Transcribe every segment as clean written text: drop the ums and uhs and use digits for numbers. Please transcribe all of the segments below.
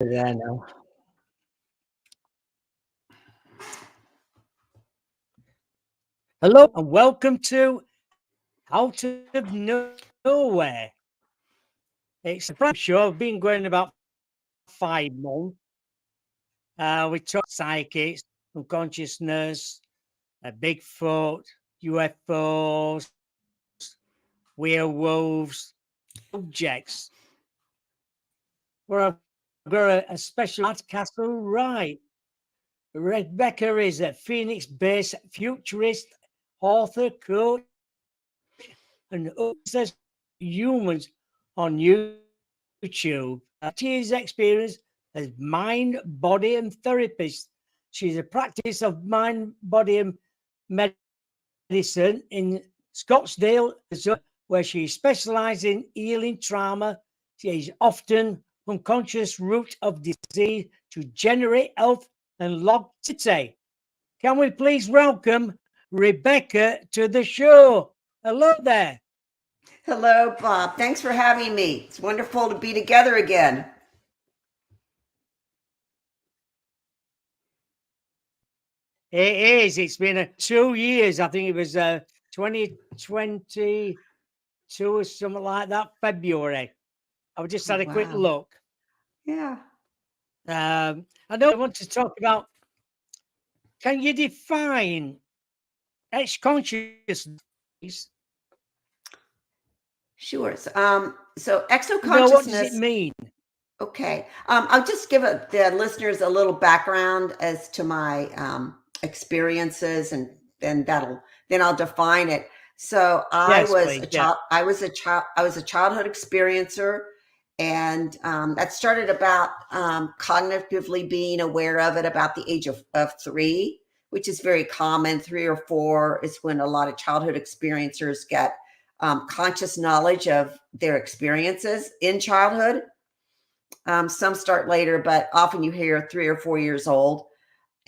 Yeah, I know. Hello and welcome to Out of Nowhere. It's a prime show. I've been going about 5 months. We talk psychics, unconsciousness, Bigfoot, UFOs, werewolves, objects. Where I've got a special castle right. Rebecca is a Phoenix-based futurist, author, coach, and obsessed humans on YouTube. She is experienced as mind, body, and therapist. She's a practice of mind, body, and medicine in Scottsdale, Arizona, where she specializes in healing trauma. She is often unconscious root of disease to generate health and longevity. Can we please welcome Rebecca to the show? Hello there. Hello, Bob. Thanks for having me. It's wonderful to be together again. It is. It's been 2 years. I think it was 2022 or something like that, February. I've just Oh, had a quick wow. look. Yeah. I know I want to talk about, can you define Exconsciousness? Sure. So No, what does it exoconsciousness. mean? Okay. I'll just give the listeners a little background as to my experiences, and then I'll define it. So I Yes, was please. a Yeah. child. I was a childhood experiencer, and that started about cognitively being aware of it about the age of 3, which is very common. 3 or 4 is when a lot of childhood experiencers get conscious knowledge of their experiences in childhood. Some start later, but often you hear 3 or 4 years old.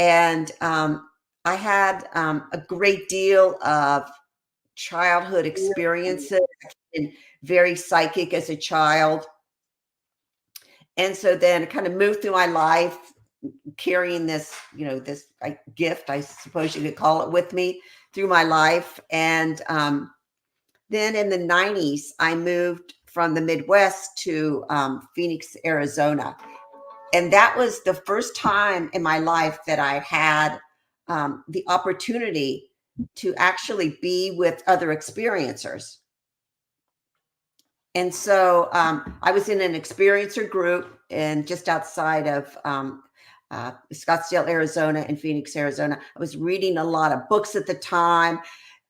And I had a great deal of childhood experiences, and very psychic as a child. And so then I kind of moved through my life carrying this, this gift, I suppose you could call it, with me through my life. And then in the 90s, I moved from the Midwest to Phoenix, Arizona. And that was the first time in my life that I had the opportunity to actually be with other experiencers. And so I was in an experiencer group and just outside of Scottsdale, Arizona, and Phoenix, Arizona. I was reading a lot of books at the time.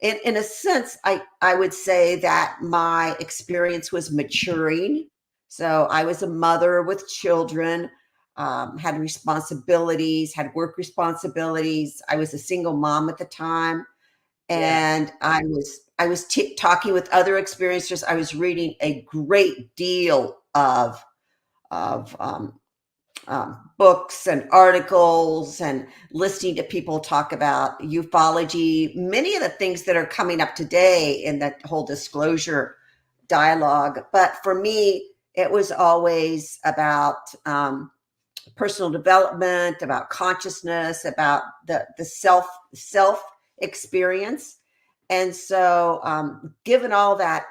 In a sense, I would say that my experience was maturing. So I was a mother with children, had responsibilities, had work responsibilities. I was a single mom at the time, and I was talking with other experiencers. I was reading a great deal of books and articles, and listening to people talk about ufology, many of the things that are coming up today in that whole disclosure dialogue. But for me, it was always about personal development, about consciousness, about the self experience. And so, given all that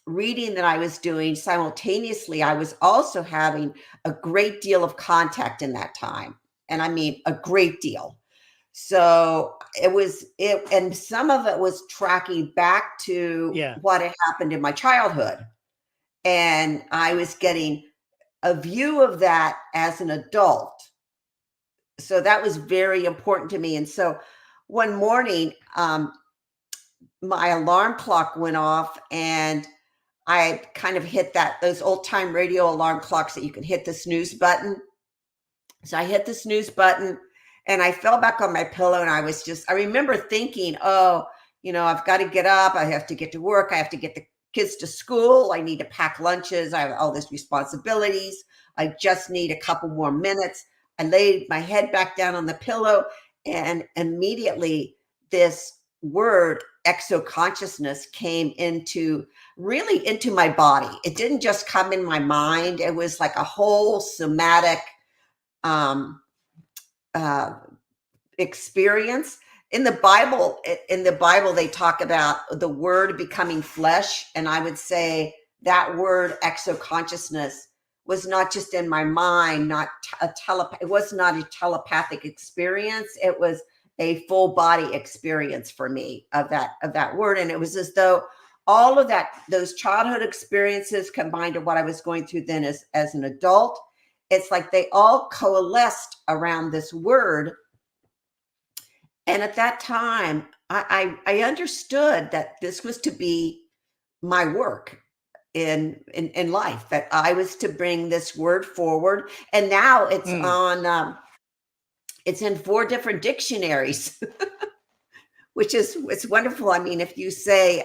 reading that I was doing simultaneously, I was also having a great deal of contact in that time. And I mean, a great deal. So and some of it was tracking back to Yeah. what had happened in my childhood. And I was getting a view of that as an adult. So that was very important to me. And so one morning, my alarm clock went off, and I kind of hit those old time radio alarm clocks that you can hit the snooze button. So I hit the snooze button, and I fell back on my pillow, and I remember thinking, oh, I've got to get up. I have to get to work. I have to get the kids to school. I need to pack lunches. I have all these responsibilities. I just need a couple more minutes. I laid my head back down on the pillow, and immediately this word exoconsciousness came into my body. It didn't just come in my mind. It was like a whole somatic um, uh, experience. In the Bible, they talk about the word becoming flesh. And I would say that word exoconsciousness was not just in my mind, it was not a telepathic experience. It was a full body experience for me of that word. And it was as though all of those childhood experiences combined to what I was going through then as an adult, it's like they all coalesced around this word. And at that time, I understood that this was to be my work in life, that I was to bring this word forward. And now it's in 4 different dictionaries, it's wonderful. I mean, if you say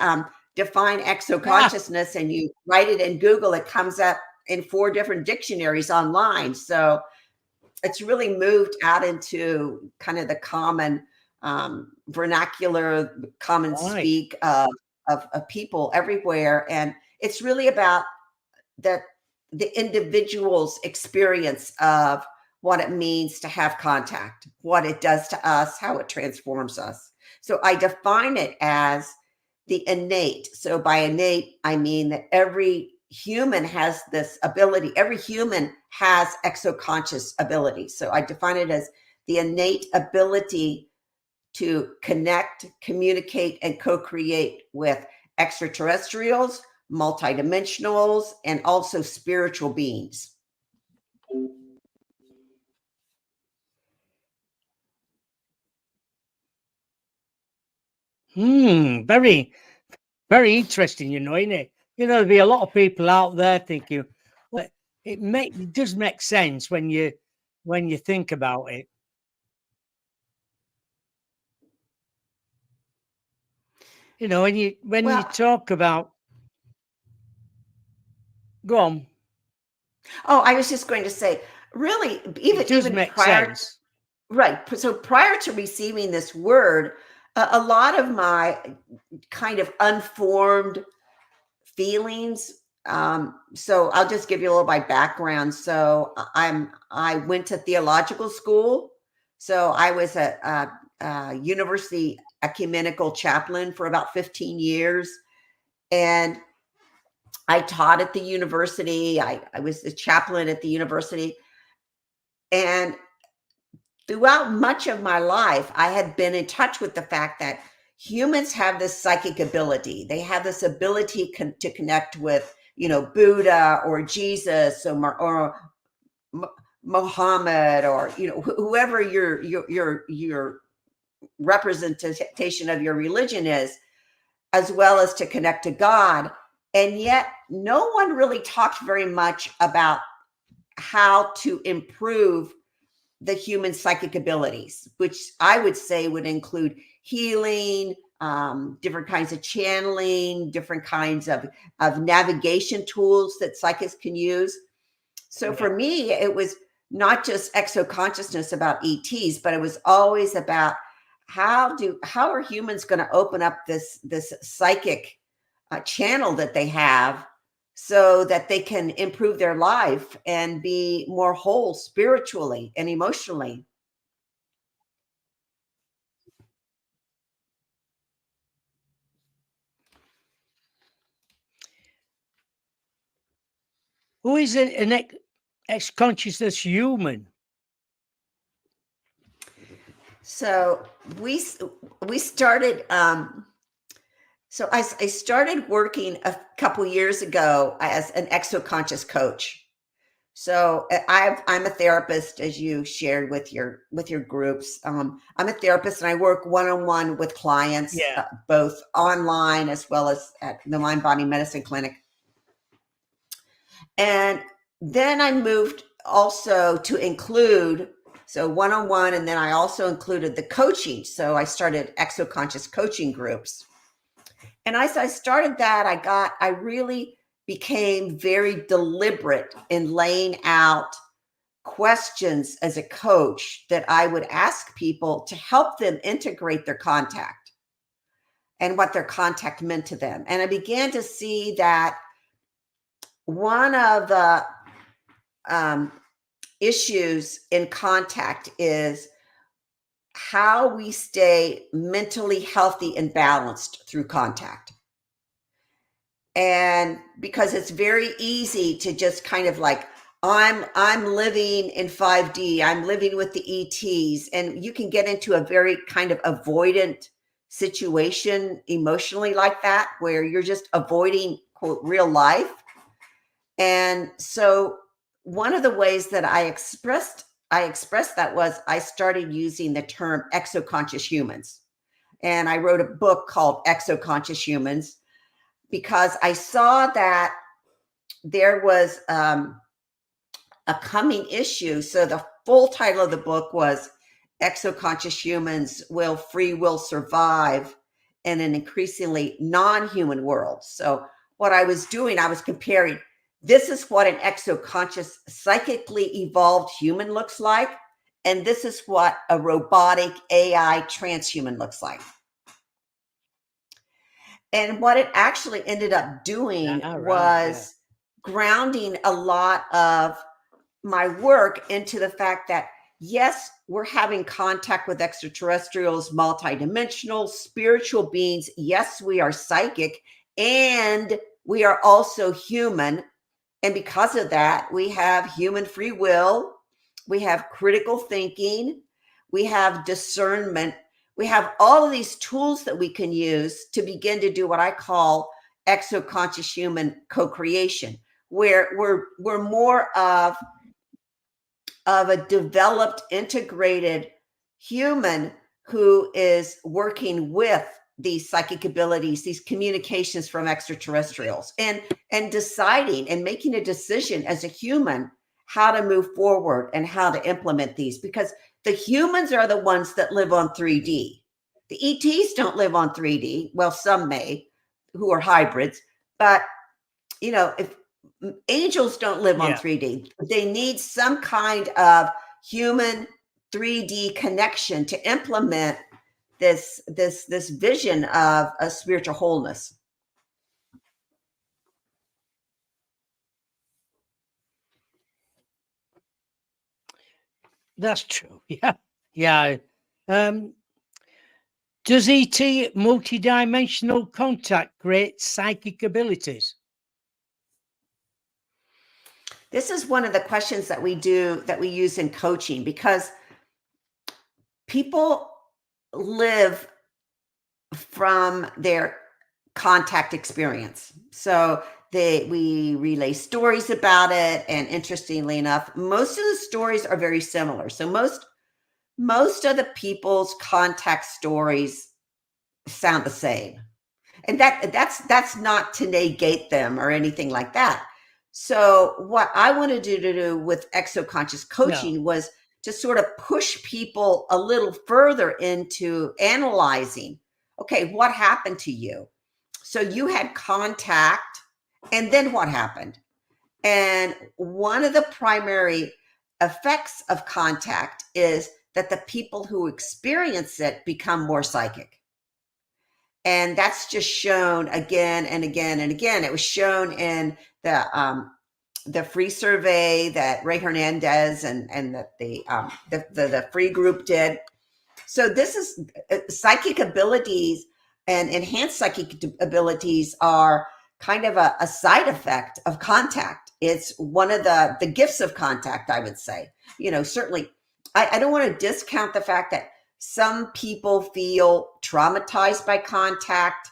define Ah, exoconsciousness and you write it in Google, it comes up in 4 different dictionaries online. So it's really moved out into kind of the common vernacular, common right. speak of people everywhere. And it's really about that the individual's experience of what it means to have contact, what it does to us, how it transforms us. So I define it as the innate. So by innate, I mean that every human has this ability. Every human has exoconscious ability. So I define it as the innate ability to connect, communicate, and co-create with extraterrestrials, multidimensionals, and also spiritual beings. Very, very interesting, isn't it? There'll be a lot of people out there thinking, well, it does make sense when you think about it. When you Well, talk about, go on, oh, I was just going to say, really, it does even make prior, sense. right? So prior to receiving this word, a lot of my kind of unformed feelings. So I'll just give you a little by background. So I went to theological school. So I was a university ecumenical chaplain for about 15 years, and I taught at the university. I was the chaplain at the university, and throughout much of my life, I had been in touch with the fact that humans have this psychic ability. They have this ability to connect with, Buddha or Jesus or Muhammad, or whoever your representation of your religion is, as well as to connect to God. And yet, no one really talked very much about how to improve the human psychic abilities, which I would say would include healing, different kinds of channeling, different kinds of navigation tools that psychics can use. So Yeah. for me, it was not just exoconsciousness about ETs, but it was always about how are humans going to open up this psychic channel that they have, so that they can improve their life and be more whole spiritually and emotionally. Who is an ex-consciousness human? So we we started. So I started working a couple years ago as an exoconscious coach. So I'm a therapist, as you shared with your groups. I'm a therapist, and I work one-on-one with clients, Yeah. both online as well as at the Mind Body Medicine Clinic. And then I moved also to include, so one-on-one, and then I also included the coaching. So I started exoconscious coaching groups. And as I started that, I really became very deliberate in laying out questions as a coach that I would ask people to help them integrate their contact. and what their contact meant to them. And I began to see that one of the issues in contact is how we stay mentally healthy and balanced through contact. And because it's very easy to just kind of like, I'm living in 5D, I'm living with the ETs, and you can get into a very kind of avoidant situation emotionally like that, where you're just avoiding, quote, real life. And so one of the ways that I expressed that was I started using the term exoconscious humans. And I wrote a book called Exconsciousness Humans because I saw that there was a coming issue. So the full title of the book was Exconsciousness Humans: Will Free Will Survive in an Increasingly Non-Human World? So what I was doing, I was comparing, this is what an exoconscious, psychically evolved human looks like, and this is what a robotic AI transhuman looks like. And what it actually ended up doing was grounding a lot of my work into the fact that, yes, we're having contact with extraterrestrials, multidimensional, spiritual beings. Yes, we are psychic, and we are also human. And because of that, we have human free will, we have critical thinking, we have discernment, we have all of these tools that we can use to begin to do what I call exoconscious human co-creation, where we're more of a developed, integrated human who is working with these psychic abilities, these communications from extraterrestrials, and deciding and making a decision as a human how to move forward and how to implement these, because the humans are the ones that live on 3D. The ETs don't live on 3D. Well, some may, who are hybrids, but if angels don't live on 3D, they need some kind of human 3D connection to implement this vision of a spiritual wholeness. That's true. Yeah. Does ET multidimensional contact create psychic abilities? This is one of the questions that we use in coaching, because people live from their contact experience. So we relay stories about it, and interestingly enough, most of the stories are very similar. So most of the people's contact stories sound the same, and that's not to negate them or anything like that. So what I wanted to do with exoconscious coaching was to sort of push people a little further into analyzing, okay, what happened to you? So you had contact, and then what happened? And one of the primary effects of contact is that the people who experience it become more psychic. And that's just shown again and again and again. It was shown in the free survey that Ray Hernandez and the free group did. So this is psychic abilities, and enhanced psychic abilities are kind of a side effect of contact. It's one of the gifts of contact, I would say. Certainly, I don't want to discount the fact that some people feel traumatized by contact.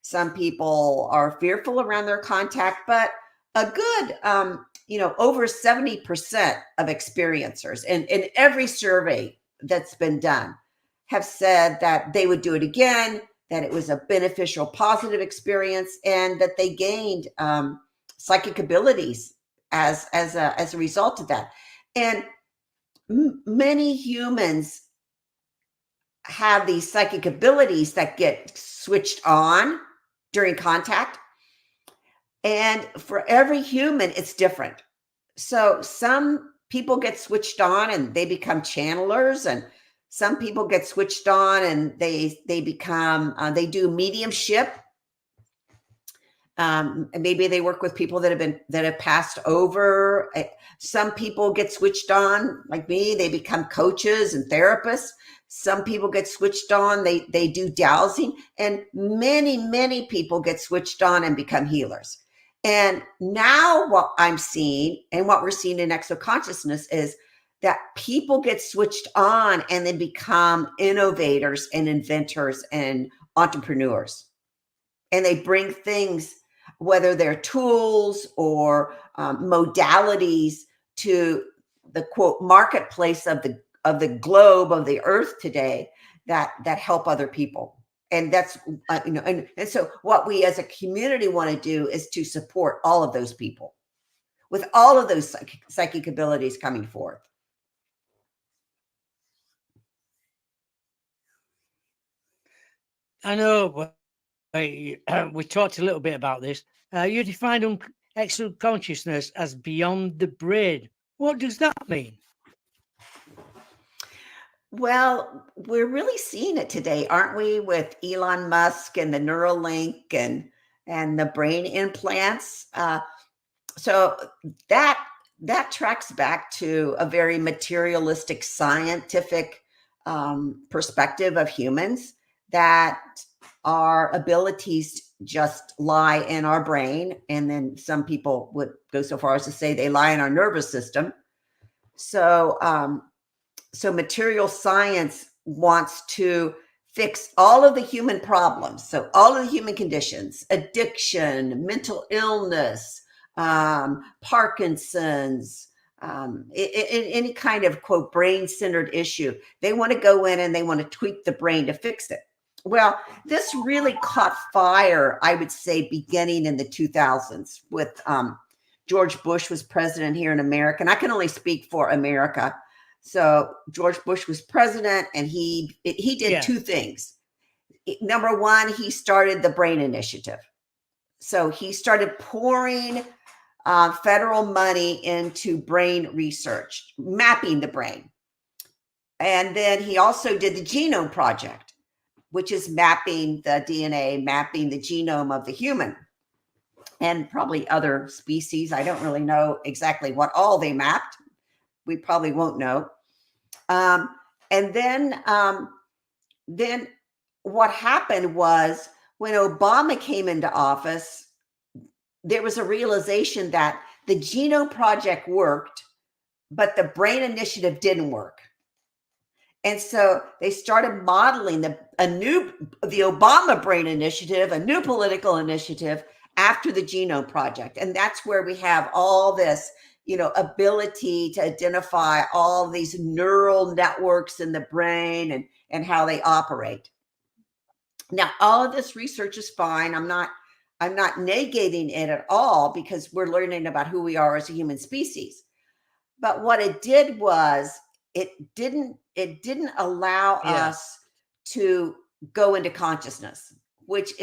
Some people are fearful around their contact, but a good, over 70% of experiencers, and in every survey that's been done, have said that they would do it again, that it was a beneficial, positive experience, and that they gained psychic abilities as a result of that. And many humans have these psychic abilities that get switched on during contact. And for every human, it's different. So some people get switched on and they become channelers, and Some people get switched on and they become, they do mediumship. And maybe they work with people that have passed over. Some people get switched on, like me. They become coaches and therapists. Some people get switched on. They do dowsing, and many people get switched on and become healers. And now what I'm seeing and what we're seeing in exoconsciousness is that people get switched on and then become innovators and inventors and entrepreneurs. And they bring things, whether they're tools or modalities, to the quote marketplace of the globe, of the earth today, that help other people. And that's and so what we as a community want to do is to support all of those people with all of those psychic abilities coming forth. I know, we talked a little bit about this. You defined exoconsciousness as beyond the brain. What does that mean? Well, we're really seeing it today, aren't we, with Elon Musk and the Neuralink and the brain implants. So that tracks back to a very materialistic, scientific perspective of humans, that our abilities just lie in our brain. And then some people would go so far as to say they lie in our nervous system. So, so material science wants to fix all of the human problems. So all of the human conditions, addiction, mental illness, Parkinson's, any kind of quote brain-centered issue. They want to go in and they want to tweak the brain to fix it. Well, this really caught fire, I would say, beginning in the 2000s with George Bush was president here in America. And I can only speak for America. So George Bush was president, and he did two things. Number one, he started the Brain Initiative. So he started pouring federal money into brain research, mapping the brain. And then he also did the Genome Project, which is mapping the DNA, mapping the genome of the human and probably other species. I don't really know exactly what all they mapped. We probably won't know. And then what happened was, when Obama came into office, there was a realization that the Genome Project worked, but the Brain Initiative didn't work. And so they started modeling the Obama Brain Initiative, a new political initiative after the Genome Project. And that's where we have all this, ability to identify all these neural networks in the brain and how they operate. Now, all of this research is fine. I'm not negating it at all, because we're learning about who we are as a human species. But what it did was, it didn't allow us to go into consciousness, which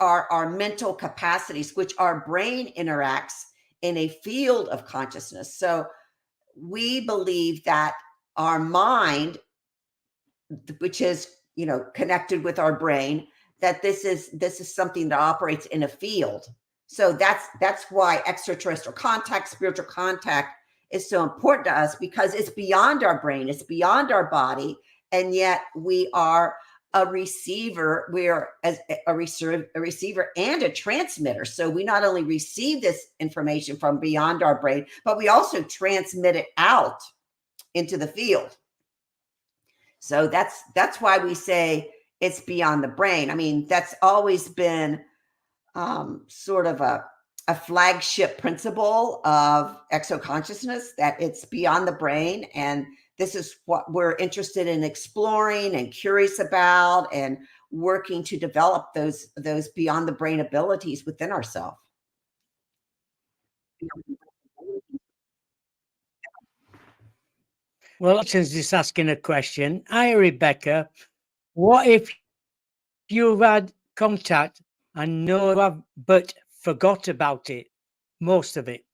are our mental capacities, which our brain interacts in a field of consciousness. So we believe that our mind, which is connected with our brain, that this is something that operates in a field. So that's why extraterrestrial contact, spiritual contact is so important to us, because it's beyond our brain, it's beyond our body, and yet we are a receiver. We are a receiver and a transmitter. So we not only receive this information from beyond our brain, but we also transmit it out into the field. So that's why we say it's beyond the brain. I mean, that's always been sort of a flagship principle of exoconsciousness, that it's beyond the brain. And this is what we're interested in exploring and curious about, and working to develop those beyond the brain abilities within ourselves. Well, Alton's just asking a question. Hi, Rebecca. What if you've had contact and know you have, but forgot about it, most of it?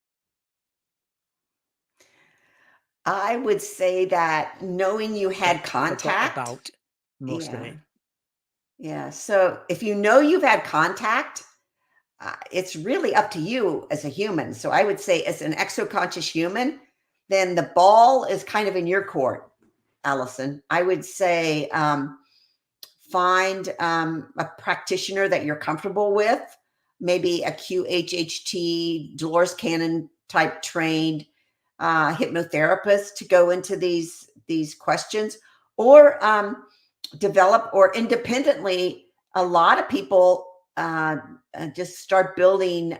I would say that knowing you had Forgot contact. about most of Yeah. it. Yeah. So if you know you've had contact, it's really up to you as a human. So I would say, as an exoconscious human, then the ball is kind of in your court, Allison. I would say find a practitioner that you're comfortable with, maybe a QHHT, Dolores Cannon type trained hypnotherapist to go into these questions, or develop, or independently. A lot of people just start building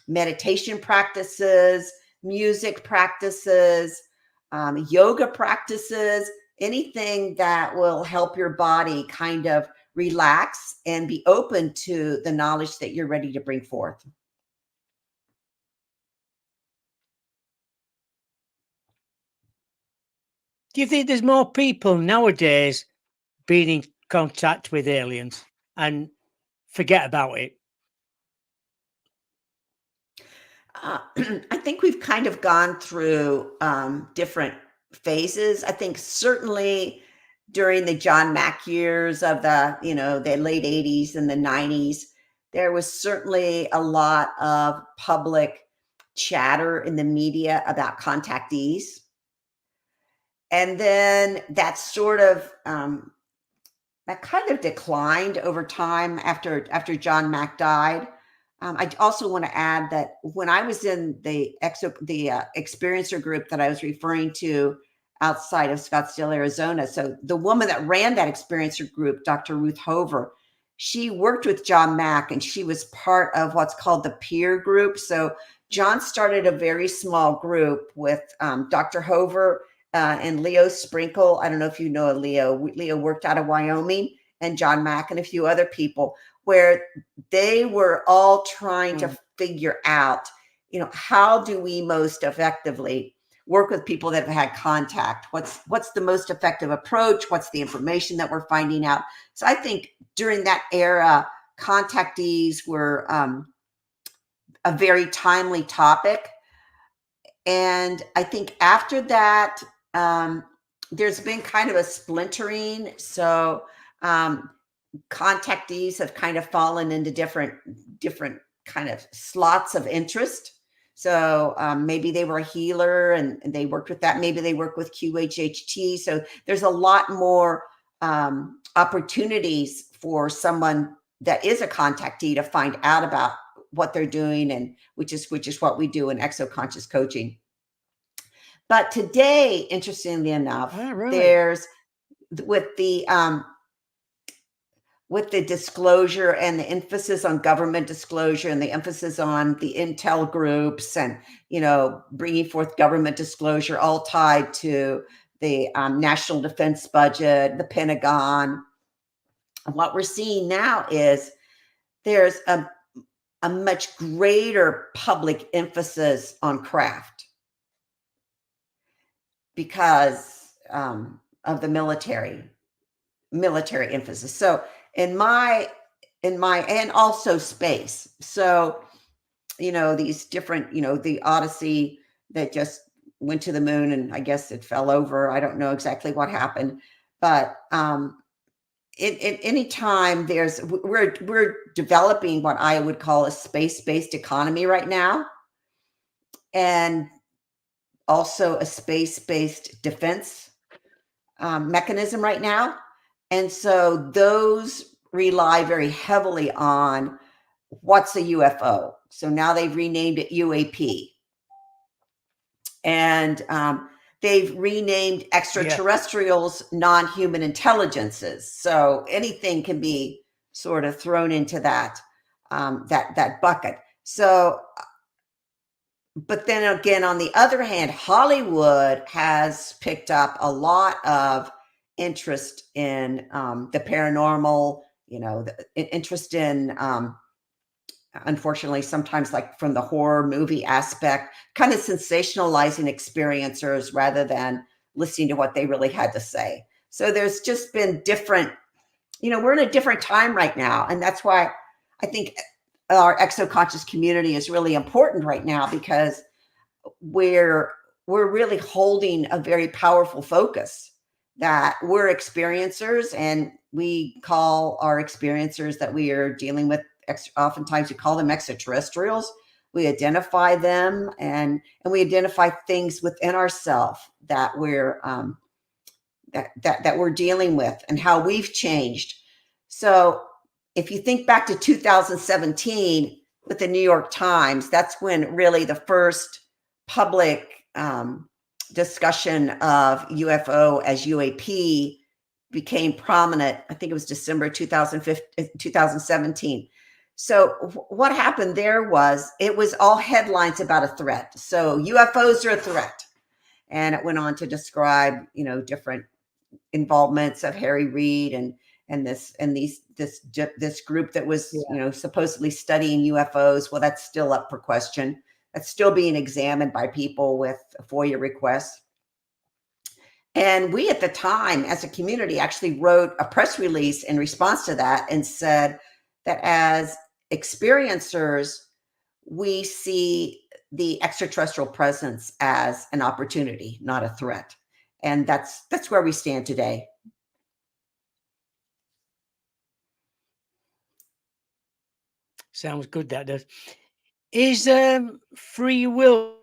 meditation practices, music practices, yoga practices, anything that will help your body kind of relax and be open to the knowledge that you're ready to bring forth. Do you think there's more people nowadays being in contact with aliens and forget about it? I think we've kind of gone through different phases. I think certainly during the John Mack years of the late 80s and the 90s, there was certainly a lot of public chatter in the media about contactees. And then that kind of declined over time after John Mack died. I also want to add that when I was in the experiencer group that I was referring to outside of Scottsdale, Arizona, so the woman that ran that experiencer group, Dr. Ruth Hover, she worked with John Mack, and she was part of what's called the peer group. So John started a very small group with Dr. Hover and Leo Sprinkle. I don't know if you know Leo. Leo worked out of Wyoming, and John Mack and a few other people, where they were all trying to figure out, how do we most effectively work with people that have had contact? What's the most effective approach? What's the information that we're finding out? So I think during that era, contactees were a very timely topic. And I think after that, there's been kind of a splintering. So contactees have kind of fallen into different kind of slots of interest. So maybe they were a healer and they worked with that. Maybe they work with QHHT. So there's a lot more opportunities for someone that is a contactee to find out about what they're doing, and which is what we do in exoconscious coaching. But today, interestingly enough, there's with the disclosure and the emphasis on government disclosure and the emphasis on the intel groups and, bringing forth government disclosure, all tied to the national defense budget, the Pentagon. And what we're seeing now is there's a much greater public emphasis on craft because of the military emphasis. So in my and also space. So, these different, the Odyssey that just went to the moon, and I guess it fell over. I don't know exactly what happened, but in any time we're developing what I would call a space-based economy right now, and also a space-based defense mechanism right now. And so those rely very heavily on what's a UFO. So now they've renamed it UAP. And they've renamed extraterrestrials non-human intelligences. So anything can be sort of thrown into that bucket. So, but then again, on the other hand, Hollywood has picked up a lot of interest in the paranormal, the interest in, unfortunately, sometimes like from the horror movie aspect, kind of sensationalizing experiencers rather than listening to what they really had to say. So there's just been different, we're in a different time right now. And that's why I think our exoconscious community is really important right now, because we're we're really holding a very powerful focus that we're experiencers, and we call our experiencers that we are dealing with, oftentimes we call them extraterrestrials. We identify them, and we identify things within ourselves that we're that we're dealing with and how we've changed. So if you think back to 2017 with the New York Times, that's when really the first public discussion of UFO as UAP became prominent. I think it was December 2017. So what happened there was, it was all headlines about a threat. So UFOs are a threat. And it went on to describe, different involvements of Harry Reid and this group that was supposedly studying UFOs. Well, that's still up for question. That's still being examined by people with FOIA requests. And we at the time, as a community, actually wrote a press release in response to that and said that as experiencers, we see the extraterrestrial presence as an opportunity, not a threat. And that's where we stand today. Sounds good, that does. Is free will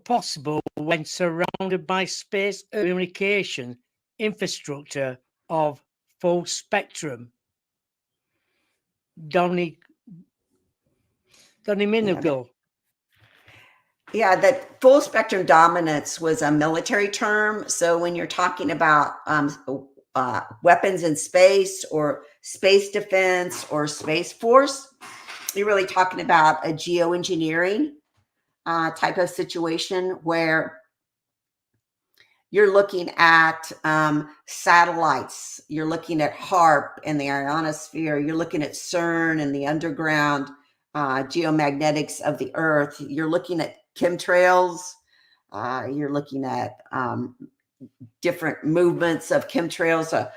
possible when surrounded by space communication infrastructure of full spectrum? Donny Minigal. Yeah, that full spectrum dominance was a military term. So when you're talking about weapons in space, or space defense, or space force, you're really talking about a geoengineering type of situation where you're looking at satellites, you're looking at HARP and the ionosphere, you're looking at CERN and the underground geomagnetics of the Earth, you're looking at chemtrails, you're looking at different movements of chemtrails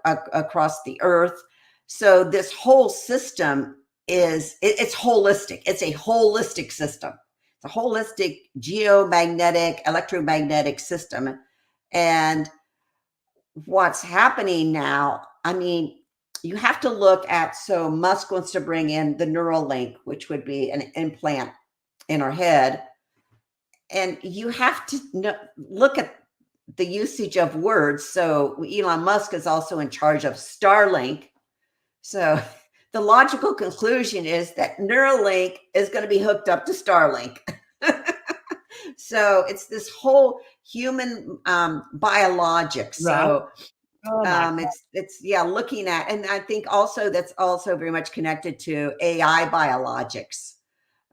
across the Earth. So this whole system it's holistic. It's a holistic system. It's a holistic geomagnetic, electromagnetic system. And what's happening now, I mean, you have to look at, so Musk wants to bring in the neural link, which would be an implant in our head. And you have to look at the usage of words. So Elon Musk is also in charge of Starlink. So the logical conclusion is that Neuralink is going to be hooked up to Starlink. So it's this whole human biologics. Right. So it's looking at, and I think also that's also very much connected to AI biologics.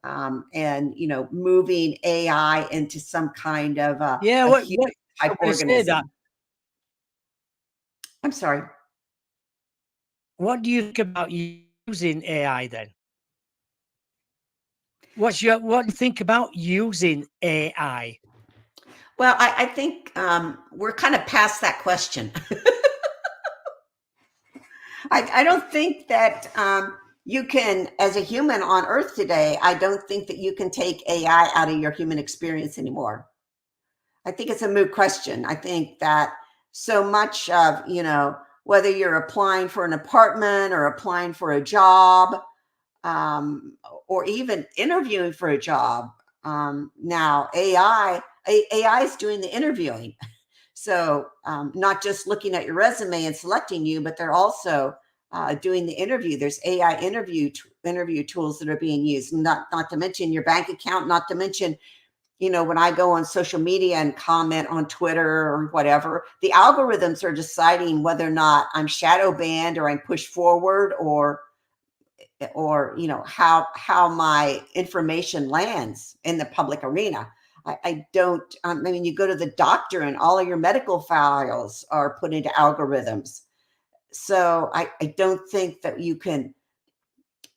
And moving AI into some kind of a human type organism. I'm sorry. What do you think about using AI then? What do you think about using AI? Well, I think we're kind of past that question. I don't think that you can, as a human on Earth today, I don't think that you can take AI out of your human experience anymore. I think it's a moot question. I think that so much of, whether you're applying for an apartment or applying for a job, or even interviewing for a job, now AI is doing the interviewing. So not just looking at your resume and selecting you, but they're also doing the interview. There's AI interview tools that are being used, not to mention your bank account, not to mention, when I go on social media and comment on Twitter or whatever, the algorithms are deciding whether or not I'm shadow banned or I'm pushed forward, or how my information lands in the public arena. I don't, I mean, you go to the doctor and all of your medical files are put into algorithms. So I don't think that you can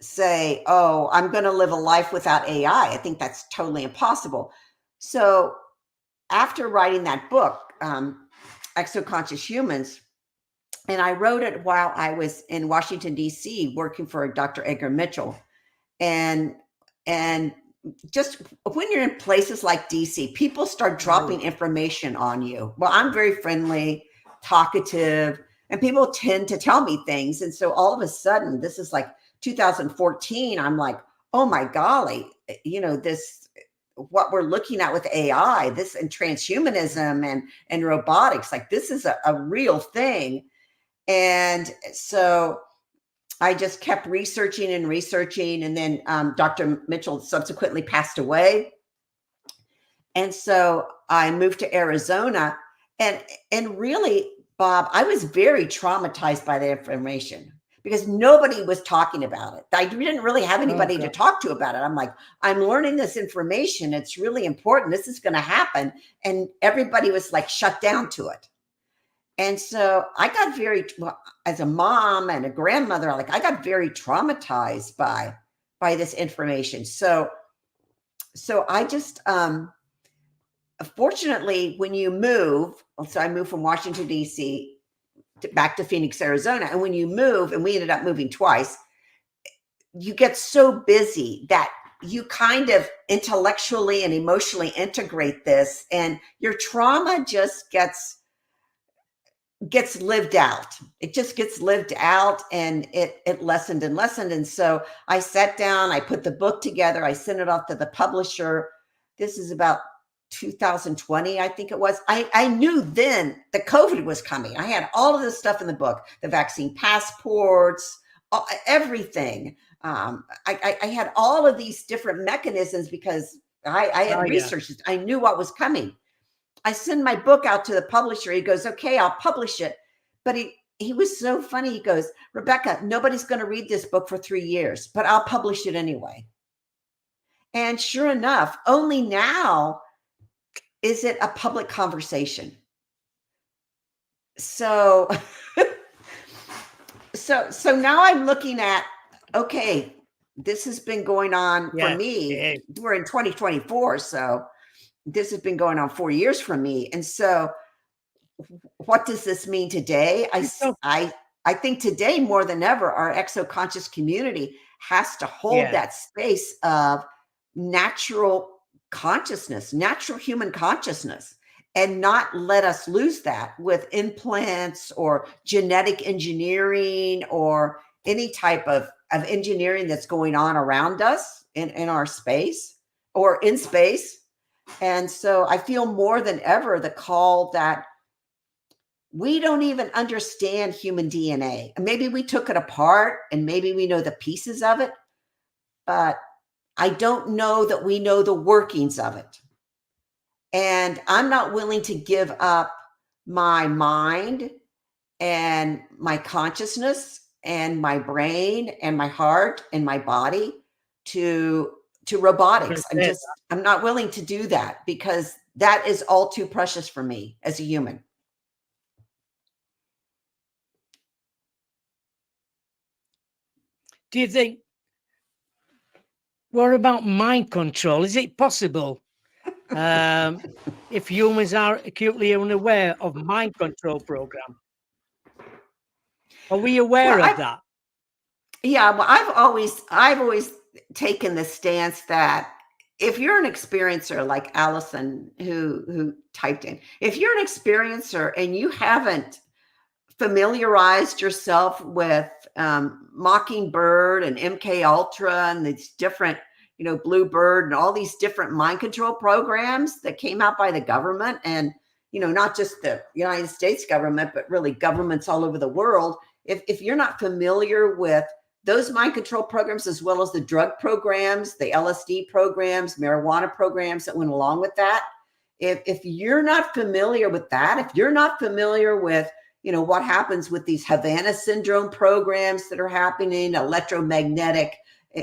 say, oh, I'm going to live a life without AI. I think that's totally impossible. So after writing that book, Exoconscious Humans, and I wrote it while I was in Washington, D.C., working for Dr. Edgar Mitchell. And just when you're in places like DC, people start dropping information on you. Well, I'm very friendly, talkative, and people tend to tell me things. And so all of a sudden, this is like 2014, I'm like, oh my golly, this, what we're looking at with AI, this and transhumanism and robotics, like this is a real thing. And so I just kept researching and researching. And then Dr. Mitchell subsequently passed away. And so I moved to Arizona. And really, Bob, I was very traumatized by the information because nobody was talking about it. I didn't really have anybody to talk to about it. I'm like, I'm learning this information. It's really important. This is going to happen. And everybody was like shut down to it. And so I got as a mom and a grandmother, like I got very traumatized by this information. So I just, fortunately, when you move, so I moved from Washington, D.C. back to Phoenix, Arizona. And when you move, and we ended up moving twice, you get so busy that you kind of intellectually and emotionally integrate this, and your trauma just gets lived out. It just gets lived out, and it lessened and lessened. And so I sat down, I put the book together, I sent it off to the publisher. This is about 2020, I think it was. I knew then the COVID was coming. I had all of this stuff in the book, the vaccine passports, everything. I had all of these different mechanisms because I had researched it. I knew what was coming. I send my book out to the publisher. He goes, okay, I'll publish it. But he was so funny. He goes, Rebecca, nobody's going to read this book for 3 years, but I'll publish it anyway. And sure enough, only now is it a public conversation. So, so now I'm looking at, okay, this has been going on for me. We're in 2024. So this has been going on 4 years for me. And so what does this mean today? I think today more than ever, our exoconscious community has to hold that space of natural consciousness, natural human consciousness, and not let us lose that with implants or genetic engineering or any type of engineering that's going on around us in our space or in space. And so I feel more than ever the call that we don't even understand human DNA. Maybe we took it apart and maybe we know the pieces of it, but I don't know that we know the workings of it. And I'm not willing to give up my mind and my consciousness and my brain and my heart and my body to robotics. I'm not willing to do that because that is all too precious for me as a human. Do you think, what about mind control? Is it possible if humans are acutely unaware of mind control program? Are we aware of that? Yeah, well, I've always taken the stance that if you're an experiencer like Allison who typed in, if you're an experiencer and you haven't familiarized yourself with Mockingbird and MK Ultra and these different, Bluebird and all these different mind control programs that came out by the government, and not just the United States government, but really governments all over the world. If you're not familiar with those mind control programs, as well as the drug programs, the LSD programs, marijuana programs that went along with that, if you're not familiar with that, if you're not familiar with what happens with these Havana syndrome programs that are happening, electromagnetic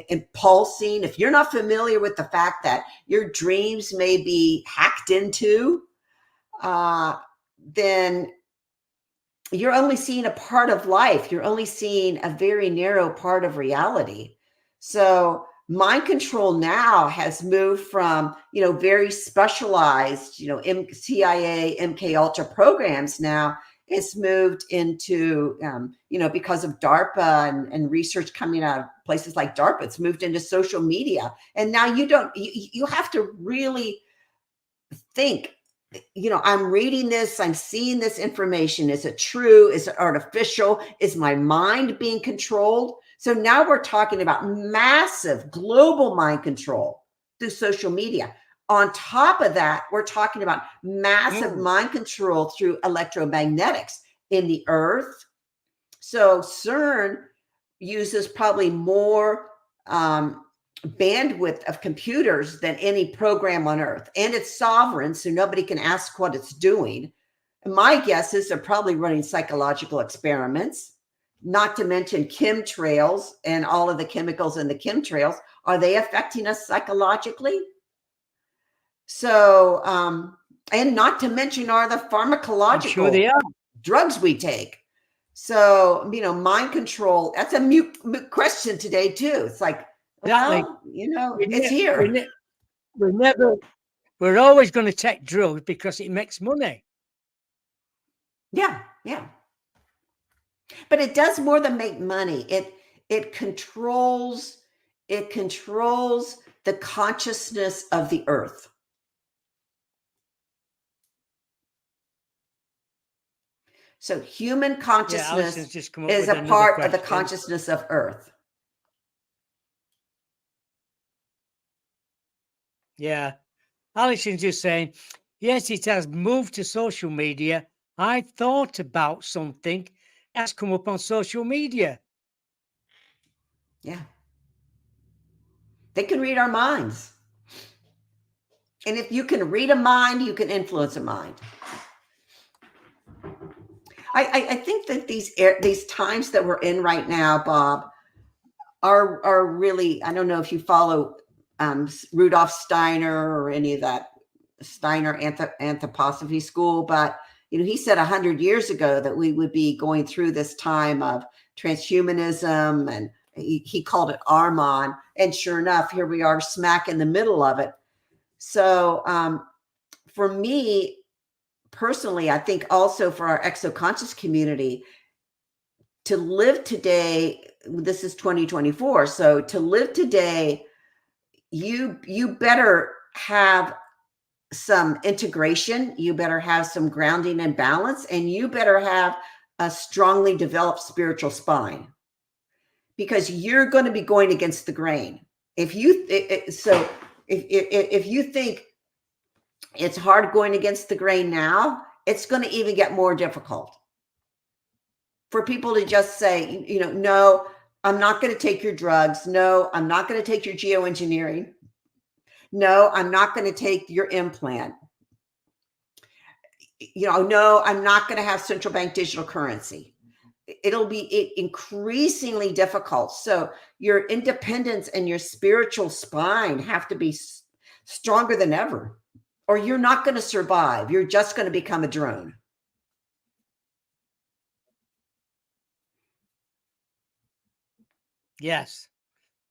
impulsing, if you're not familiar with the fact that your dreams may be hacked into, then you're only seeing a part of life. You're only seeing a very narrow part of reality. So mind control now has moved from, very specialized, CIA, MK Ultra programs now It's moved into, because of DARPA and research coming out of places like DARPA, it's moved into social media. And now you have to really think, I'm reading this, I'm seeing this information. Is it true? Is it artificial? Is my mind being controlled? So now we're talking about massive global mind control through social media. On top of that, we're talking about massive mind control through electromagnetics in the earth. So CERN uses probably more bandwidth of computers than any program on earth, and it's sovereign, so nobody can ask what it's doing. And my guess is they're probably running psychological experiments, not to mention chemtrails and all of the chemicals in the chemtrails. Are they affecting us psychologically? So, and not to mention are the pharmacological drugs we take. So, mind control, that's a mute question today too. It's like, well, it's here. We're always going to take drugs because it makes money. Yeah. But it does more than make money. It controls the consciousness of the earth. So human consciousness is a part of the consciousness of earth. Yeah. Alison's just saying, yes, it has moved to social media. I thought about something that's come up on social media. Yeah. They can read our minds. And if you can read a mind, you can influence a mind. I think that these times that we're in right now, Bob, are really, I don't know if you follow Rudolf Steiner or any of that Steiner anthroposophy school, but he said 100 years ago that we would be going through this time of transhumanism, and he called it Armon. And sure enough, here we are smack in the middle of it. So for me personally, I think also for our exoconscious community, to live today, this is 2024. So to live today, you better have some integration, you better have some grounding and balance, and you better have a strongly developed spiritual spine, because you're going to be going against the grain. If you think it's hard going against the grain now, it's going to even get more difficult for people to just say, no, I'm not going to take your drugs. No, I'm not going to take your geoengineering. No, I'm not going to take your implant. No, I'm not going to have central bank digital currency. It'll be increasingly difficult. So your independence and your spiritual spine have to be stronger than ever, or you're not going to survive. You're just going to become a drone. Yes.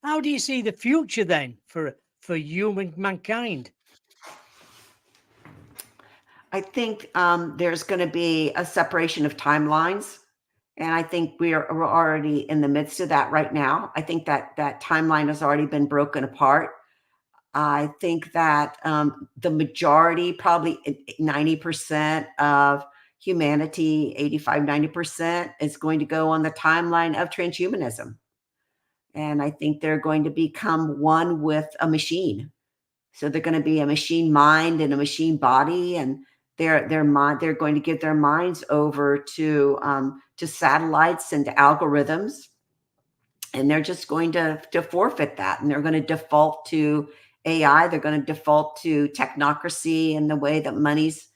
How do you see the future then for mankind? I think there's going to be a separation of timelines. And I think we're already in the midst of that right now. I think that timeline has already been broken apart. I think that the majority, probably 90% of humanity, 85, 90%, is going to go on the timeline of transhumanism. And I think they're going to become one with a machine. So they're going to be a machine mind and a machine body, and they're going to give their minds over to satellites and to algorithms, and they're just going to forfeit that, and they're going to default to AI. They're going to default to technocracy and the way that money's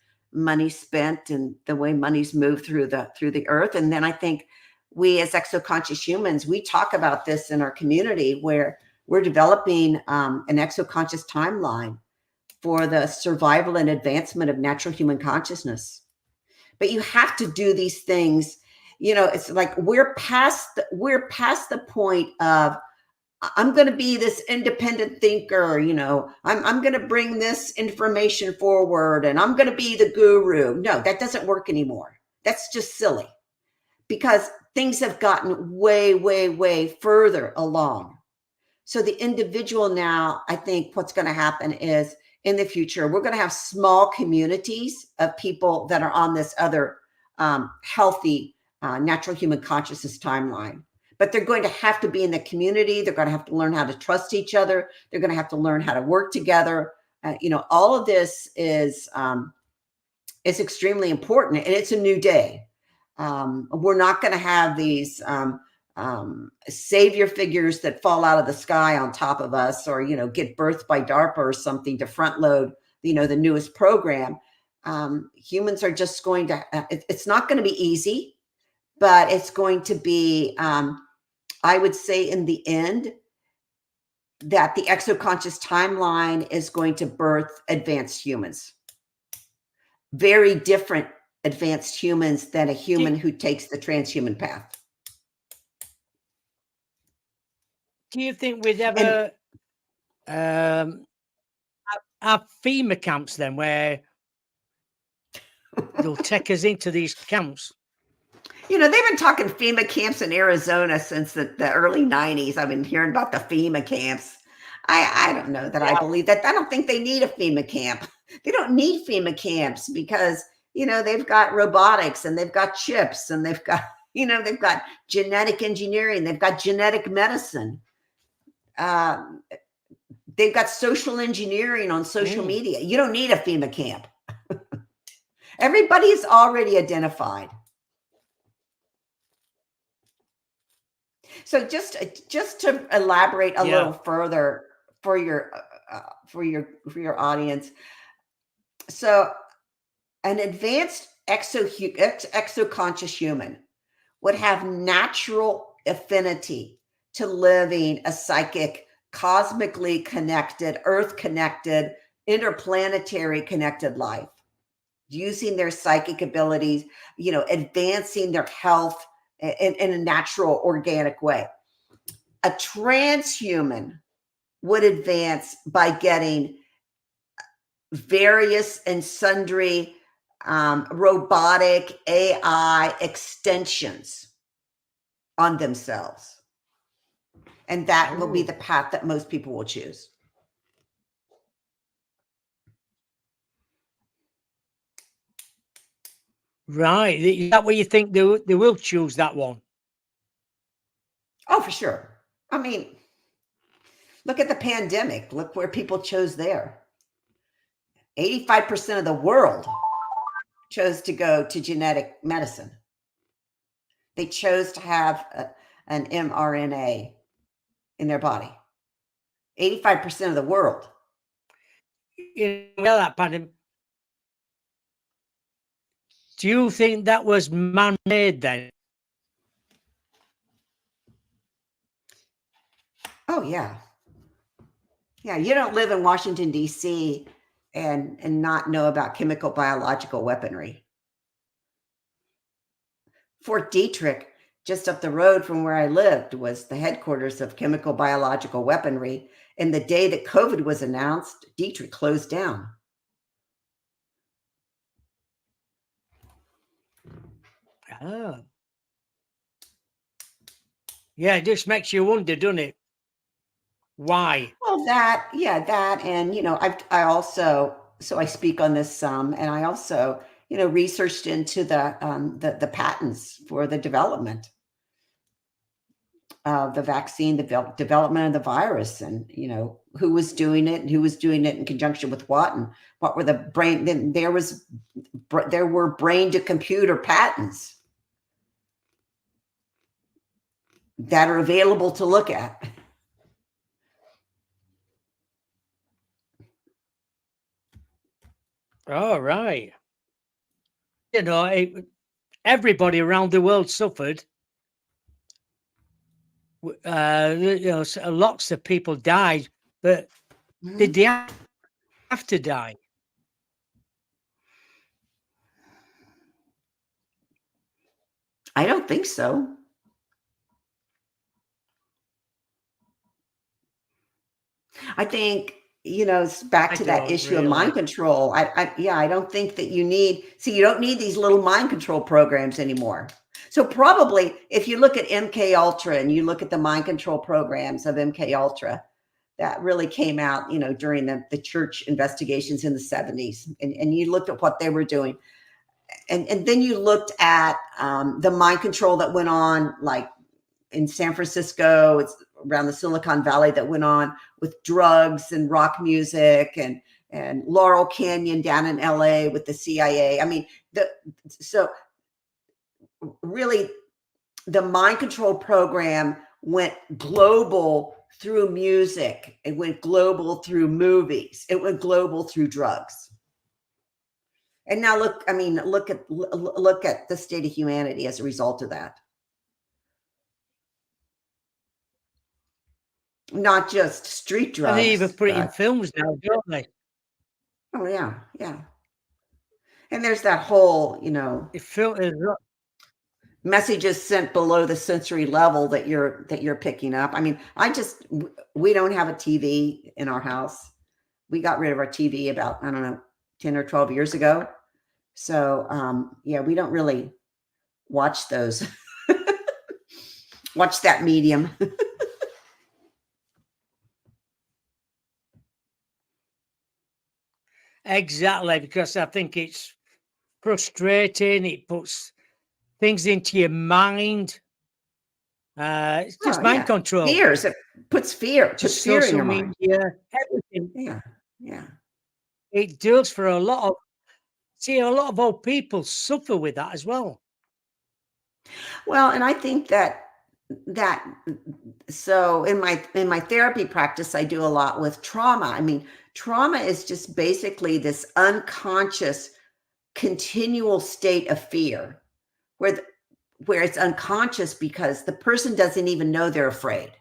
spent and the way money's moved through the earth. And then I think we as exoconscious humans, we talk about this in our community, where we're developing an exoconscious timeline for the survival and advancement of natural human consciousness. But you have to do these things. It's like we're past the point of, I'm going to be this independent thinker. I'm going to bring this information forward, and I'm going to be the guru. No, that doesn't work anymore. That's just silly because things have gotten way, way, way further along. So the individual now, I think what's going to happen is in the future, we're going to have small communities of people that are on this other healthy natural human consciousness timeline. But they're going to have to be in the community. They're going to have to learn how to trust each other. They're going to have to learn how to work together. All of this is extremely important, and it's a new day. We're not going to have these savior figures that fall out of the sky on top of us, or get birthed by DARPA or something to front load the newest program. Humans are just going to it's not going to be easy, but it's going to be I would say in the end that the exoconscious timeline is going to birth advanced humans, very different advanced humans than a human who takes the transhuman path. Do you think we'd ever have FEMA camps then, where they'll take us into these camps? They've been talking FEMA camps in Arizona since the early 90s. I've been hearing about the FEMA camps. I don't know that I believe that. I don't think they need a FEMA camp. They don't need FEMA camps because, they've got robotics and they've got chips and they've got, they've got genetic engineering. They've got genetic medicine. They've got social engineering on social media. You don't need a FEMA camp. Everybody is already identified. So just to elaborate a little further for your audience. So an advanced exoconscious human would have natural affinity to living a psychic, cosmically connected, earth connected, interplanetary connected life, using their psychic abilities, advancing their health in a natural, organic way. A transhuman would advance by getting various and sundry robotic AI extensions on themselves. And that will be the path that most people will choose. Right. Is that what you think they will choose that one? Oh, for sure. I mean, look at the pandemic. Look where people chose there. 85% of the world chose to go to genetic medicine. They chose to have an mRNA in their body. 85% of the world. That pandemic. Do you think that was man-made then? Oh, yeah. Yeah, you don't live in Washington, D.C. and not know about chemical biological weaponry. Fort Detrick, just up the road from where I lived, was the headquarters of chemical biological weaponry. And the day that COVID was announced, Detrick closed down. Oh. Yeah, it just makes you wonder, doesn't it? Why? Well, that, and I also, so I speak on this some, and I also, researched into the patents for the development of the vaccine, the development of the virus, and who was doing it, and who was doing it in conjunction with what, and what were the brain. Then there were brain to computer patents that are available to look at. Oh, right. Everybody around the world suffered. Lots of people died, but did they have to die? I don't think so. I think, it's back I to that don't issue of mind really. control. I don't think that you don't need these little mind control programs anymore. So probably if you look at MK Ultra and you look at the mind control programs of MK Ultra, that really came out, during the church investigations in the 70s. And you looked at what they were doing. And then you looked at the mind control that went on, like in San Francisco, it's around the Silicon Valley, that went on with drugs and rock music, and Laurel Canyon down in LA with the CIA. I mean, so really the mind control program went global through music. It went global through movies. It went global through drugs. And now look at the state of humanity as a result of that. Not just street drugs. And they even put it in films now, don't they? Oh yeah, yeah. And there's that whole, It filters up. messages sent below the sensory level that you're picking up. I mean, we don't have a TV in our house. We got rid of our TV about, I don't know, 10 or 12 years ago. So, yeah, we don't really watch those, watch that medium. Exactly, because I think it's frustrating. It puts things into your mind. It's just mind control. Fears. It puts fear. Just Puts fear in social your mind. media, everything. Yeah, yeah. It does for a lot of old people suffer with that as well. Well, and I think that so in my therapy practice, I do a lot with trauma. I mean, trauma is just basically this unconscious continual state of fear where it's unconscious because the person doesn't even know they're afraid.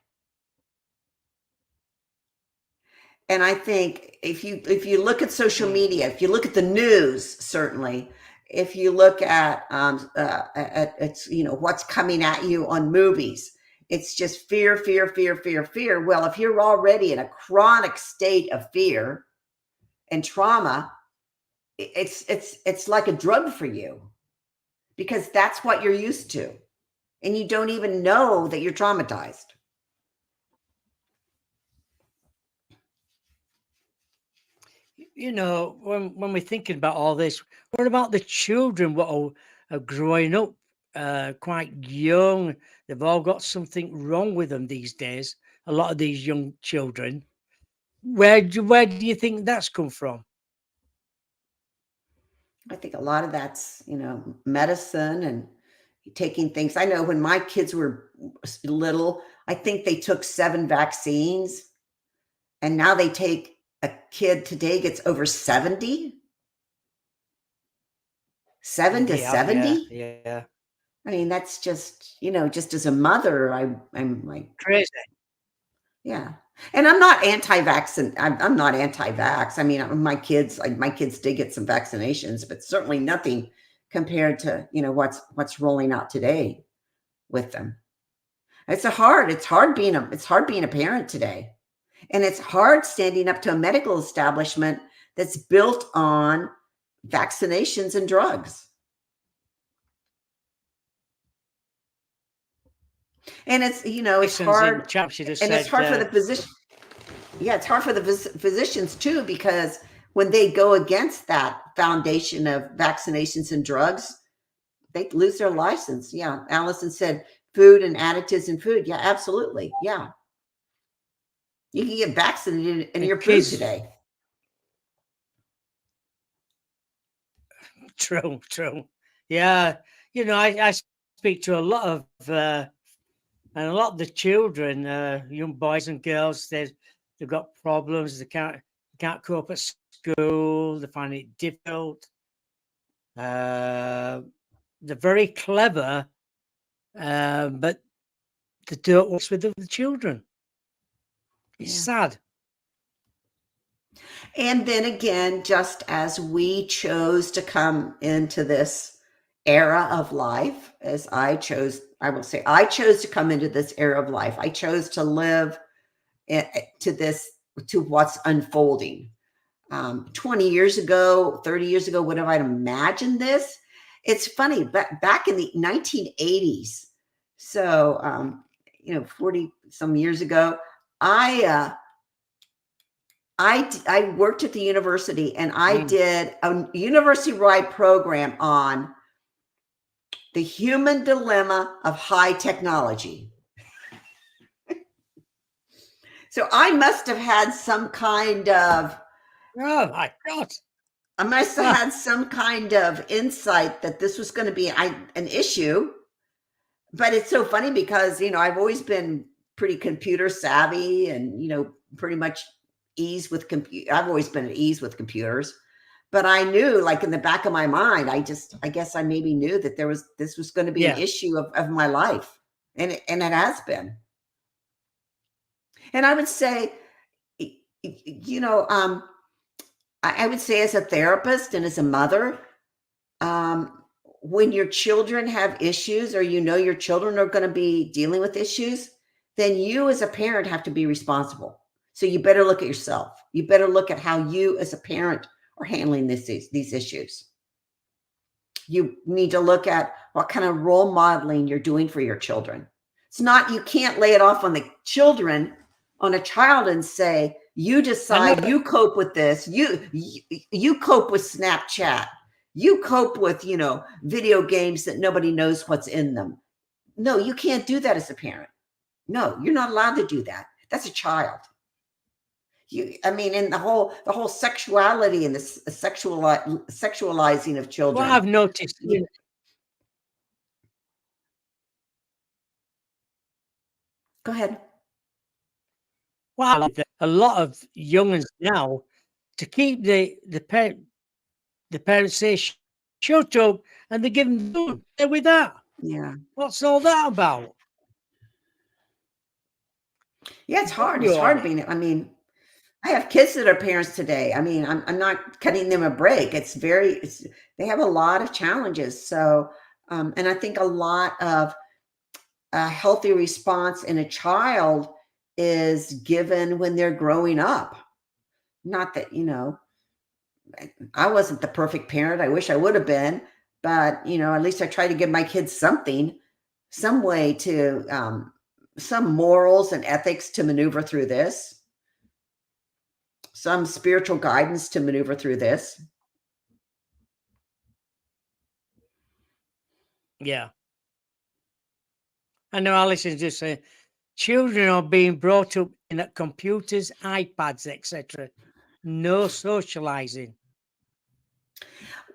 And I think if you look at social media, if you look at the news, certainly, if you look at what's coming at you on movies, it's just fear, fear, fear, fear, fear. Well, if you're already in a chronic state of fear and trauma, it's like a drug for you because that's what you're used to, and you don't even know that you're traumatized. When we're thinking about all this, what about the children what are growing up quite young? They've all got something wrong with them these days. A lot of these young children. Where do you think that's come from? I think a lot of that's, medicine and taking things. I know when my kids were little, I think they took 7 vaccines, and now a kid today gets over 70. 7 to Yeah, 70. yeah. I mean, that's just, just as a mother, I'm like, Crazy. yeah. And I'm not anti-vaccine. I'm not anti-vax. I mean, my kids did get some vaccinations, but certainly nothing compared to, what's rolling out today with them. It's hard being a parent today. And it's hard standing up to a medical establishment that's built on vaccinations and drugs. And it's hard, and it's hard for the physician. Yeah, it's hard for the physicians too, because when they go against that foundation of vaccinations and drugs, they lose their license. Yeah, Allison said food and additives in food. Yeah, absolutely. Yeah, you can get vaccinated in your food today. True. Yeah, I speak to a lot of and a lot of the children, young boys and girls, they've got problems. They can't cope at school. They find it difficult. They're very clever, but they don't work with other children. It's sad. And then again, just as we chose to come into this era of life, as I chose to come into this era of life. I chose to live to this to what's unfolding. 20 years ago, 30 years ago, would have I imagined this? It's funny, but back in the 1980s, so 40 some years ago, I worked at the university, and I did a university-wide program on the human dilemma of high technology. So I must have had some kind of, Oh my God. I must have had some kind of insight that this was going to be an issue. But it's so funny because, I've always been pretty computer savvy and, pretty much I've always been at ease with computers. But I knew, like, in the back of my mind, I guess I maybe knew that this was going to be an issue of my life. And it has been. And I would say, I would say, as a therapist and as a mother, when your children have issues, or your children are going to be dealing with issues, then you as a parent have to be responsible. So you better look at yourself. You better look at how you as a parent are handling these issues. You need to look at what kind of role modeling you're doing for your children. It's not, you can't lay it off on the children, on a child, and say, you decide, you cope with this. You cope with Snapchat. You cope with, video games that nobody knows what's in them. No, you can't do that as a parent. No, you're not allowed to do that. That's a child. And the whole sexuality and the sexualizing of children. Well, I've noticed. Go ahead. Well, a lot of young'uns now, to keep the parents say, shut up, and they give them food with that. Yeah. What's all that about? Yeah, it's hard. It's hard being, I have kids that are parents today. I'm not cutting them a break. They have a lot of challenges. So, and I think a lot of a healthy response in a child is given when they're growing up. Not that, I wasn't the perfect parent. I wish I would have been, but, at least I try to give my kids something, some way to, some morals and ethics to maneuver through this, some spiritual guidance to maneuver through this. Yeah. I know Alison's just saying, children are being brought up in at computers, iPads, etc. No socializing.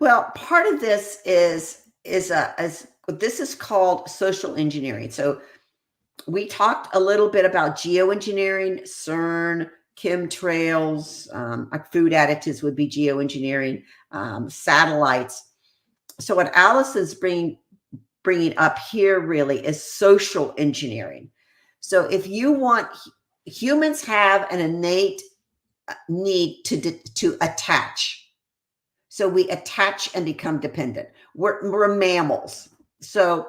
Well, part of this is this is called social engineering. So we talked a little bit about geoengineering, CERN, chemtrails, like food additives would be geoengineering, satellites. So what Alison's bringing up here really is social engineering. So if you want, humans have an innate need to attach. So we attach and become dependent. We're mammals. So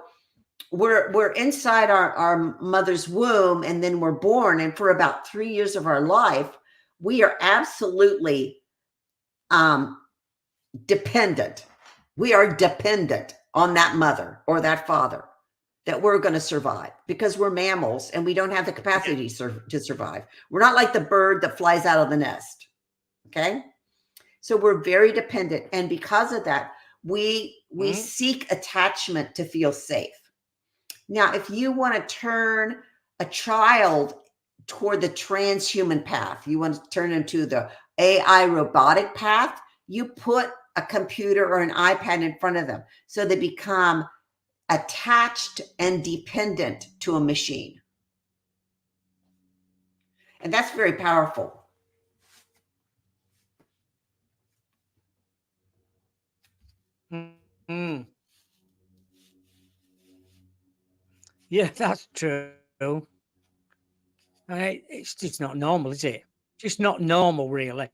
we're inside our mother's womb, and then we're born. And for about 3 years of our life, we are absolutely dependent. We are dependent on that mother or that father, that we're going to survive, because we're mammals and we don't have the capacity to survive. We're not like the bird that flies out of the nest. Okay. So we're very dependent. And because of that, we seek attachment to feel safe. Now, if you want to turn a child toward the transhuman path, you want to turn into the AI robotic path, you put a computer or an iPad in front of them. So they become attached and dependent to a machine. And that's very powerful. Mm. Yeah, that's true. It's just not normal, is it? Just not normal, really.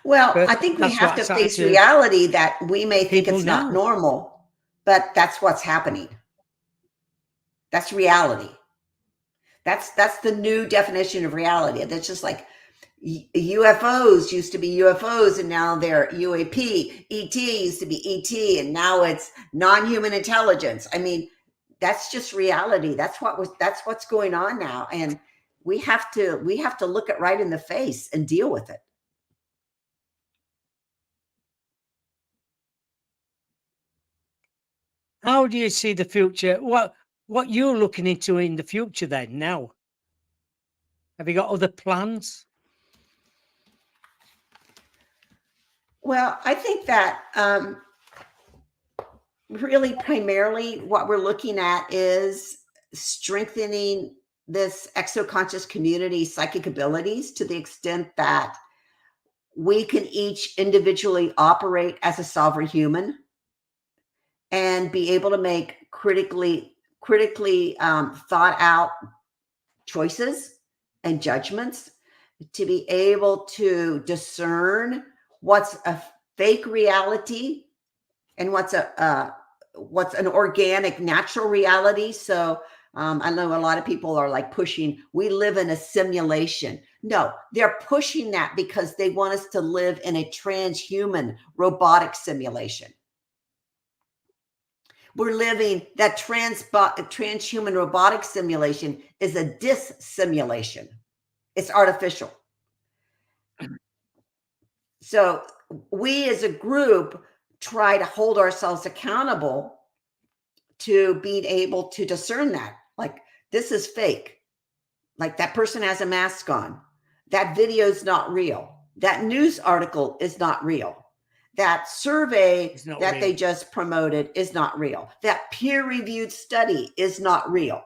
Well, But I think we that's have to what's face happened to reality that we may think people it's not now. normal, but that's what's happening. That's reality. That's the new definition of reality. That's just like, UFOs used to be UFOs and now they're UAP. ET used to be ET and now it's non-human intelligence. I mean, that's just reality. That's what's going on now. And we have to look it right in the face and deal with it. How do you see the future? What you're looking into in the future then now? Have you got other plans? Well, I think that really primarily what we're looking at is strengthening this exoconscious community psychic abilities to the extent that we can each individually operate as a sovereign human and be able to make critically thought out choices and judgments, to be able to discern what's a fake reality and what's an organic, natural reality. So I know a lot of people are like pushing, we live in a simulation. No, they're pushing that because they want us to live in a transhuman robotic simulation. We're living that transhuman robotic simulation is a dissimulation. It's artificial. So we as a group try to hold ourselves accountable to being able to discern that. Like, this is fake. Like, that person has a mask on. That video is not real. That news article is not real. That survey that they just promoted is not real. That peer-reviewed study is not real.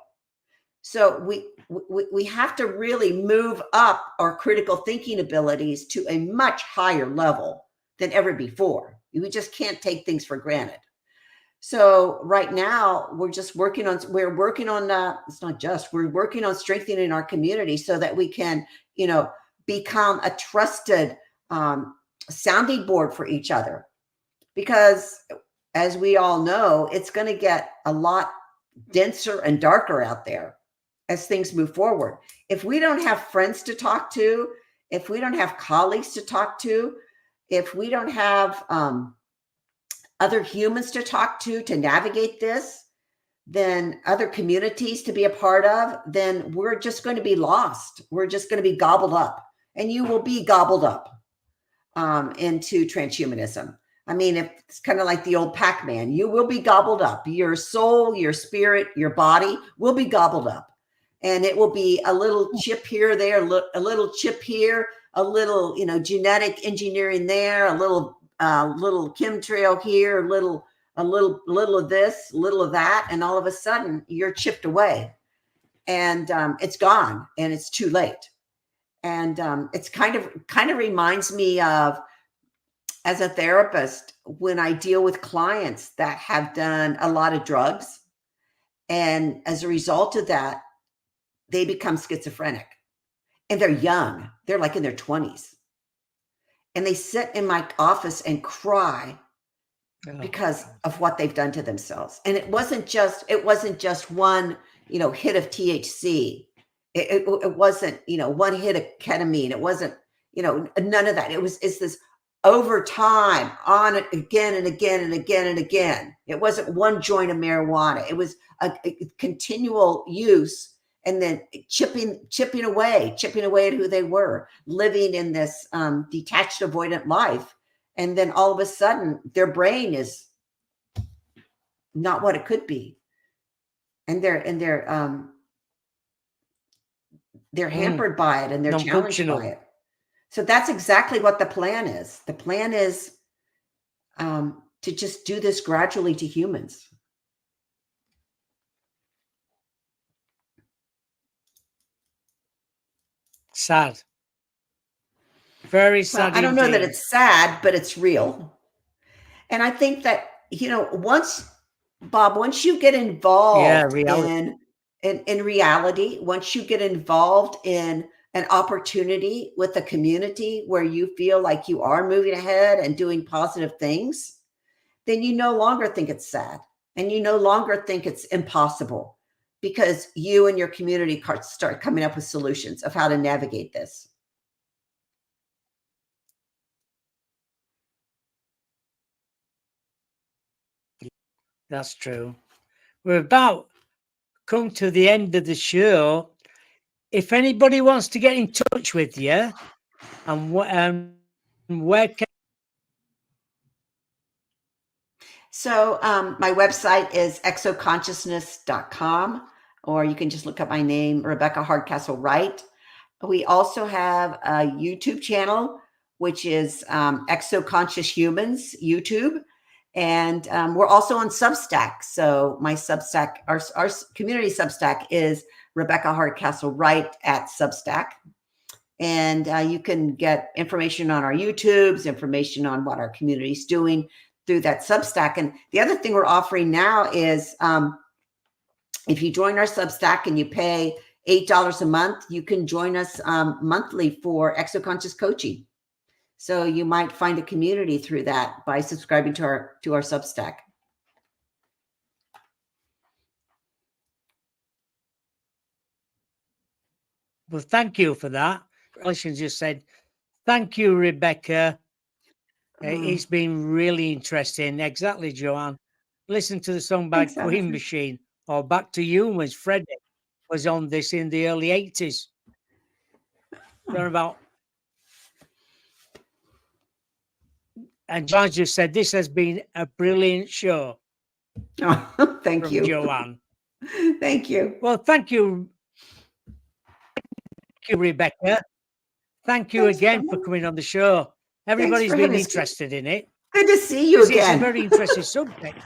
So we have to really move up our critical thinking abilities to a much higher level than ever before. We just can't take things for granted. So right now we're working on strengthening our community so that we can, become a trusted sounding board for each other. Because as we all know, it's going to get a lot denser and darker out there as things move forward. If we don't have friends to talk to, if we don't have colleagues to talk to, if we don't have other humans to talk to navigate this, then other communities to be a part of, then we're just going to be lost. We're just going to be gobbled up, and you will be gobbled up into transhumanism. I mean, it's kind of like the old Pac-Man. You will be gobbled up. Your soul, your spirit, your body will be gobbled up. And it will be a little chip here, there, a little chip here, a little, genetic engineering there, a little chemtrail here, a little of this, a little of that, and all of a sudden you're chipped away, and it's gone, and it's too late. And it's kind of reminds me of, as a therapist, when I deal with clients that have done a lot of drugs, and as a result of that, they become schizophrenic, and they're young. They're like in their 20s. And they sit in my office and cry because of what they've done to themselves. And it wasn't just one, hit of THC. It wasn't, one hit of ketamine. It wasn't, none of that. It's this over time, on it again and again and again and again. It wasn't one joint of marijuana. It was a continual use. And then chipping away at who they were, living in this detached, avoidant life. And then all of a sudden, their brain is not what it could be, and they're hampered by it, and they're challenged by it. So that's exactly what the plan is. The plan is to just do this gradually to humans. Sad. Very sad. Well, I don't know that it's sad, but it's real. And I think that, once you get involved in reality, once you get involved in an opportunity with a community where you feel like you are moving ahead and doing positive things, then you no longer think it's sad, and you no longer think it's impossible, because you and your community start coming up with solutions of how to navigate this. That's true. We're about come to the end of the show. If anybody wants to get in touch with you, and where can So my website is exoconsciousness.com, or you can just look up my name, Rebecca Hardcastle Wright. We also have a YouTube channel, which is Exoconscious Humans YouTube. And we're also on Substack. So my Substack, our community Substack is Rebecca Hardcastle Wright at Substack. And you can get information on our YouTubes, information on what our community is doing through that Substack. And the other thing we're offering now is if you join our Substack and you pay $8 a month, you can join us monthly for Exoconscious coaching. So you might find a community through that by subscribing to our Substack. Well, thank you for that. Alison just said, thank you, Rebecca. It's been really interesting. Exactly, Joanne. Listen to the song by Thanks, Queen Alison. Machine or Back to Humans. Freddie was on this in the early 80s. They're about. And John just said, this has been a brilliant show. Oh, thank you, Joanne. Thank you. Well, thank you, Rebecca. Thank you again for coming on the show. Everybody's been interested in it. Good to see you again. It's a very interesting subject.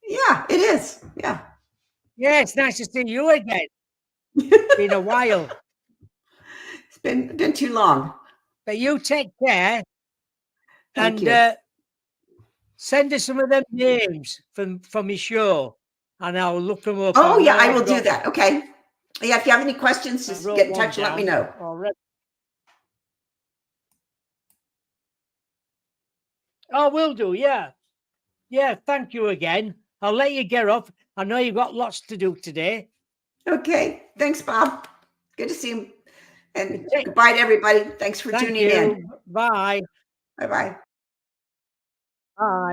Yeah, it is. Yeah. Yeah, it's nice to see you again. It's been a while. It's been too long. But you take care. Thank you. Send us some of them names from your show, and I'll look them up. Oh, yeah, I will do that. Okay. Yeah, if you have any questions, just get in touch and let me know. Oh, will do. Yeah. Yeah, thank you again. I'll let you get off. I know you've got lots to do today. Okay. Thanks, Bob. Good to see you. And goodbye to everybody. Thanks for tuning in. Bye. Bye-bye. Bye.